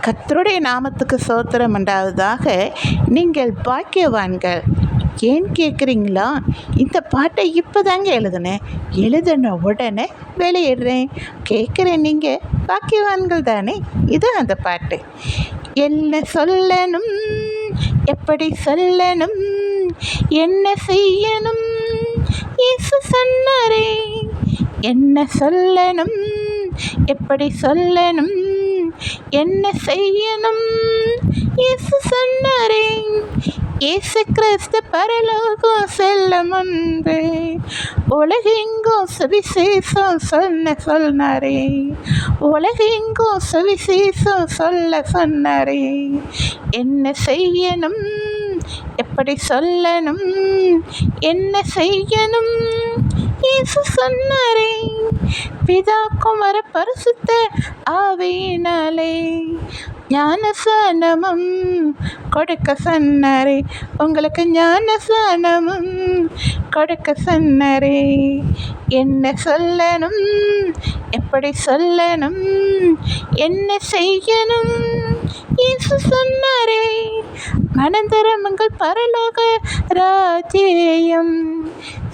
கர்த்தருடைய நாமத்துக்கு ஸ்தோத்திரம் உண்டாவதாக. நீங்கள் பாக்கியவான்கள். ஏன் கேட்குறீங்களா? இந்த பாட்டை இப்போ தாங்க எழுதின உடனே வெளியிடுறேன். கேட்குறேன், நீங்கள் பாக்கியவான்கள் தானே? இதுதான் அந்த பாட்டு. என்ன சொல்லணும், எப்படி சொல்லணும், என்ன செய்யணும், இயேசு சொன்னாரே. என்ன சொல்லணும், எப்படி சொல்லணும், என்ன செய்யணும், இயேசு சொன்னாரே. இயேசு கிறிஸ்து பரலோகம் செல்ல முன்பு உலகெங்கும் சுவிசேஷம் சொன்னாரே. உலகெங்கும் சுவிசேஷம் சொன்னாரே. என்ன செய்யணும், எப்படி சொல்லணும், என்ன செய்யணும், இயேசு சொன்னாரே. பிதா குமார பரிசுத்த ஆவியினாலே ஞானஸ்நானமும் கொடுக்க சொன்னாரே. உங்களுக்கு ஞானஸ்நானமும் கொடுக்க சொன்னாரே. என்ன சொல்லணும், எப்படி சொல்லணும், என்ன செய்யணும், இயேசு சொன்னாரே. மனந்தரமுங்கள் பரலோக ராஜ்யம்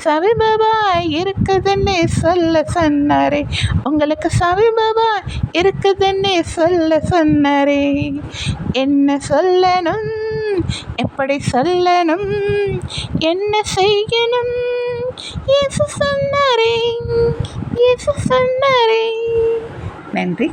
சமீபமாய் இருக்குதுன்னு சொல்ல சொன்னாரே. உங்களுக்கு சமீபமாய் இருக்குதுன்னு சொல்ல சொன்னாரே. என்ன சொல்லணும், எப்படி சொல்லணும், என்ன செய்யணும், இயேசு சொன்னாரே. இயேசு சொன்னாரே. நன்றி.